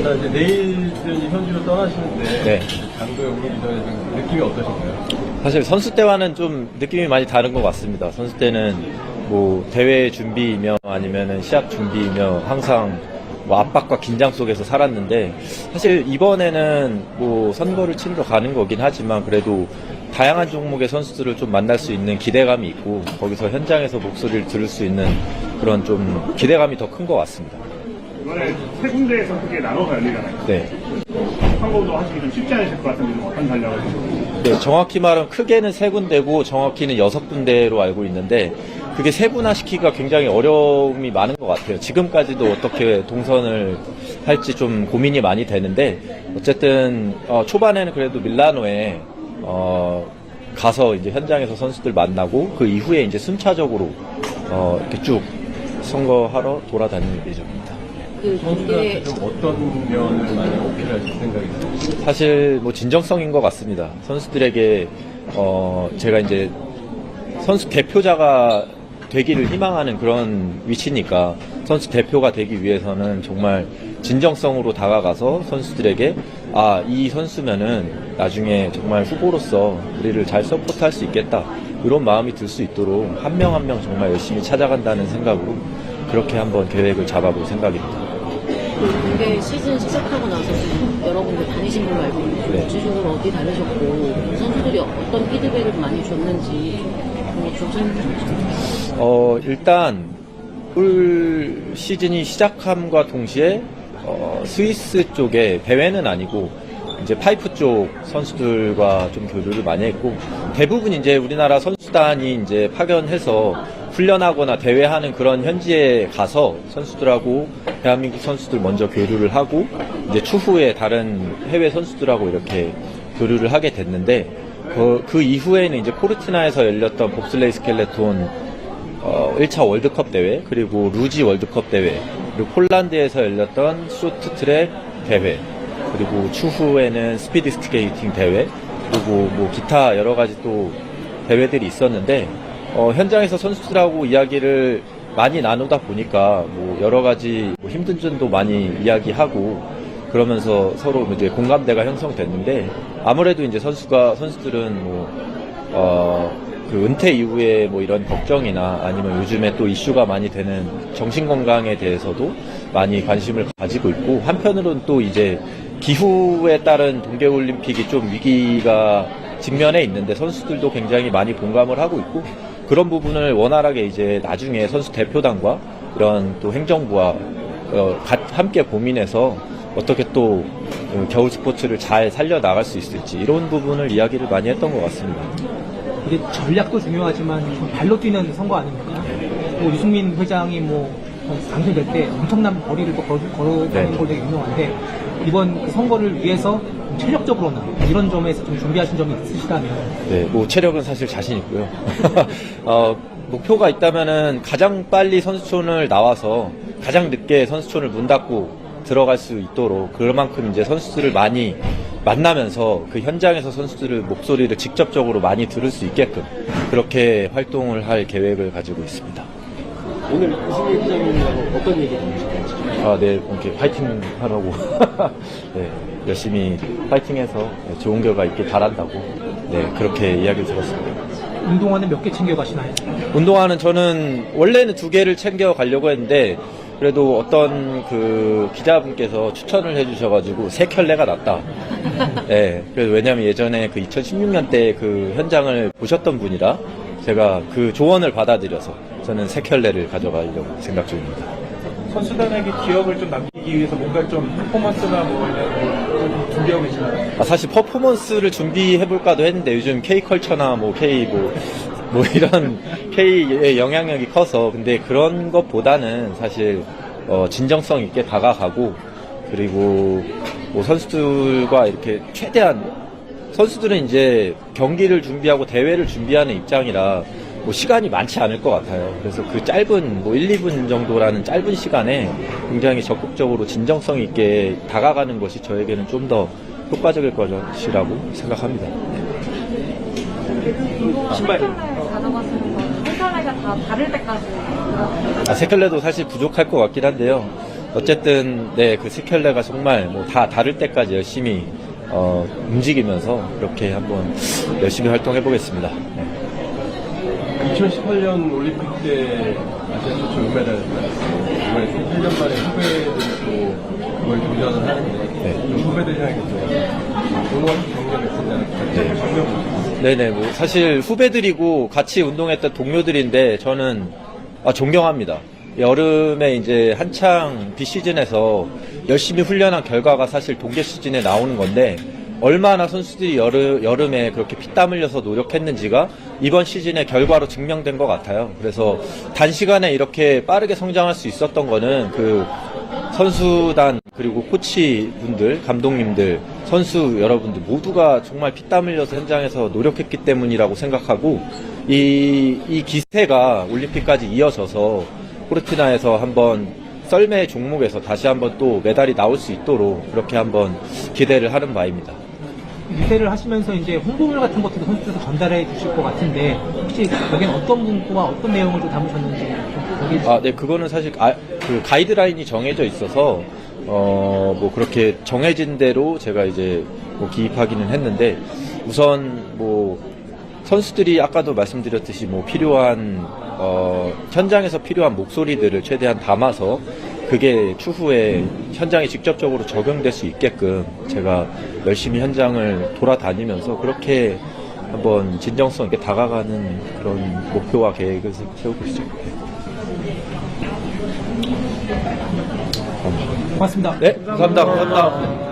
자, 이제 내일 이제 현지로 떠나시는데 네. 장도에 오르기 전에 좀 느낌이 어떠신가요? 사실 선수 때와는 좀 느낌이 많이 다른 것 같습니다. 선수 때는 뭐 대회 준비이며 아니면은 시합 준비이며 항상 뭐 압박과 긴장 속에서 살았는데, 사실 이번에는 뭐 선거를 치러 가는 거긴 하지만 그래도 다양한 종목의 선수들을 좀 만날 수 있는 기대감이 있고, 거기서 현장에서 목소리를 들을 수 있는 그런 좀 기대감이 더 큰 것 같습니다. 이번에 세 군데에서 크게 나눠서 열리잖아요. 네. 선거도 하시기 좀 쉽지 않으실 것 같은데 좀 어떤 전략을 하시고? 네, 정확히 말하면 크게는 세 군데고 정확히는 6군데로 알고 있는데, 그게 세분화시키기가 굉장히 어려움이 많은 것 같아요. 지금까지도 어떻게 동선을 할지 좀 고민이 많이 되는데, 어쨌든 초반에는 그래도 밀라노에 가서 이제 현장에서 선수들 만나고, 그 이후에 이제 순차적으로 이렇게 쭉 선거하러 돌아다니는 예정입니다. 선수들한테 좀 어떤 면을 많이 어필하실 생각이세요? 사실 뭐 진정성인 것 같습니다. 선수들에게 제가 이제 선수 대표자가 되기를 희망하는 그런 위치니까, 선수 대표가 되기 위해서는 정말 진정성으로 다가가서 선수들에게 이 선수면은 나중에 정말 후보로서 우리를 잘 서포트할 수 있겠다, 이런 마음이 들 수 있도록 한 명 한 명 정말 열심히 찾아간다는 생각으로 그렇게 한번 계획을 잡아볼 생각입니다. 이게 시즌 시작하고 나서 여러 군데 다니신 걸로 알고 있는데, 네. 구체적으로 어디 다니셨고 선수들이 어떤 피드백을 많이 줬는지 좀 설명 좀 해주세요. 일단 올 시즌이 시작함과 동시에 스위스 쪽에, 대회는 아니고 이제 파이프 쪽 선수들과 좀 교류를 많이 했고, 대부분 이제 우리나라 선수단이 이제 파견해서 훈련하거나 대회하는 그런 현지에 가서 선수들하고, 대한민국 선수들 먼저 교류를 하고, 이제 추후에 다른 해외 선수들하고 이렇게 교류를 하게 됐는데, 그 이후에는 이제 코르티나에서 열렸던 봅슬레이 스켈레톤 1차 월드컵 대회, 그리고 루지 월드컵 대회, 그리고 폴란드에서 열렸던 쇼트트랙 대회, 그리고 추후에는 스피드 스케이팅 대회, 그리고 뭐 기타 여러 가지 또 대회들이 있었는데, 현장에서 선수들하고 이야기를 많이 나누다 보니까 뭐 여러 가지 뭐 힘든 점도 많이 이야기하고, 그러면서 서로 이제 공감대가 형성됐는데, 아무래도 이제 선수들은 그 은퇴 이후에 뭐 이런 걱정이나 아니면 요즘에 또 이슈가 많이 되는 정신 건강에 대해서도 많이 관심을 가지고 있고, 한편으로는 또 이제 기후에 따른 동계올림픽이 좀 위기가 직면해 있는데 선수들도 굉장히 많이 공감을 하고 있고, 그런 부분을 원활하게 이제 나중에 선수 대표단과 이런 또 행정부와 함께 고민해서 어떻게 또 겨울 스포츠를 잘 살려나갈 수 있을지, 이런 부분을 이야기를 많이 했던 것 같습니다. 이게 전략도 중요하지만 발로 뛰는 선거 아닙니까? 뭐 유승민 회장이 당선될 때 엄청난 거리를 또 걸어다니는 네. 걸로 되게 유명한데, 이번 그 선거를 위해서 체력적으로나 이런 점에서 좀 준비하신 점이 있으시다면? 네, 뭐 체력은 사실 자신 있고요. 목표가 있다면은 가장 빨리 선수촌을 나와서 가장 늦게 선수촌을 문 닫고 들어갈 수 있도록, 그만큼 이제 선수들을 많이 만나면서 그 현장에서 선수들의 목소리를 직접적으로 많이 들을 수 있게끔 그렇게 활동을 할 계획을 가지고 있습니다. 오늘 유승민 기자님하고 어떤 얘기 나누실까요? 네, 이렇게 파이팅 하라고 네, 열심히 파이팅해서 좋은 결과 있길 바란다고, 네, 그렇게 이야기를 들었습니다. 운동화는 몇 개 챙겨가시나요? 운동화는 저는 원래는 2개를 챙겨 가려고 했는데, 그래도 어떤 그 기자분께서 추천을 해주셔가지고 3켤레가 낫다. 네, 그래서 왜냐면 예전에 그 2016년 때 그 현장을 보셨던 분이라 제가 그 조언을 받아들여서 저는 3켤레를 가져가려고 생각 중입니다. 선수단에게 기억을 좀 남기기 위해서 뭔가 좀 퍼포먼스나 좀 준비하고 계시나요? 사실 퍼포먼스를 준비해볼까도 했는데, 요즘 K컬처나 이런 K의 영향력이 커서, 근데 그런 것보다는 사실 진정성 있게 다가가고, 그리고 뭐 선수들과 이렇게 최대한, 선수들은 이제 경기를 준비하고 대회를 준비하는 입장이라 뭐 시간이 많지 않을 것 같아요. 그래서 그 짧은 1, 2분 정도라는 짧은 시간에 굉장히 적극적으로 진정성 있게 다가가는 것이 저에게는 좀 더 효과적일 것이라고 생각합니다. 신발 가져가시는 거는 세 켤레가 다 다를 때까지. 3켤레도 사실 부족할 것 같긴 한데요. 어쨌든 네, 그 스켈레가 정말 뭐 다 다를 때까지 열심히 움직이면서 그렇게 한번 열심히 활동해 보겠습니다. 네. 2018년 올림픽 때 아시아 최초 은메달이었어요. 이번에 8년 만에 후배들이 또 그걸 도전을 하는데 네. 좀 후배들이 하겠죠. 오늘 경력했었냐? 경력 네네, 뭐 사실 후배들이고 같이 운동했던 동료들인데 저는 존경합니다. 여름에 이제 한창 비시즌에서 열심히 훈련한 결과가 사실 동계 시즌에 나오는 건데 얼마나 선수들이 여름에 그렇게 피땀 흘려서 노력했는지가 이번 시즌의 결과로 증명된 것 같아요. 그래서 단시간에 이렇게 빠르게 성장할 수 있었던 거는 그 선수단 그리고 코치분들, 감독님들, 선수 여러분들 모두가 정말 피땀 흘려서 현장에서 노력했기 때문이라고 생각하고 이 기세가 올림픽까지 이어져서 코르티나에서 한번 썰매 종목에서 다시 한번 또 메달이 나올 수 있도록 그렇게 한번 기대를 하는 바입니다. 유세를 하시면서 이제 홍보물 같은 것도 선수들도 전달해 주실 것 같은데 혹시 여기는 어떤 문구와 어떤 내용을 좀 담으셨는지 좀 얘기해 주세요. 네, 그거는 사실 그 가이드라인이 정해져 있어서 뭐 그렇게 정해진 대로 제가 이제 뭐 기입하기는 했는데 우선 뭐 선수들이 아까도 말씀드렸듯이 뭐 필요한 현장에서 필요한 목소리들을 최대한 담아서 그게 추후에 현장에 직접적으로 적용될 수 있게끔 제가 열심히 현장을 돌아다니면서 그렇게 한번 진정성 있게 다가가는 그런 목표와 계획을 세우고 있죠. 고맙습니다. 네, 감사합니다.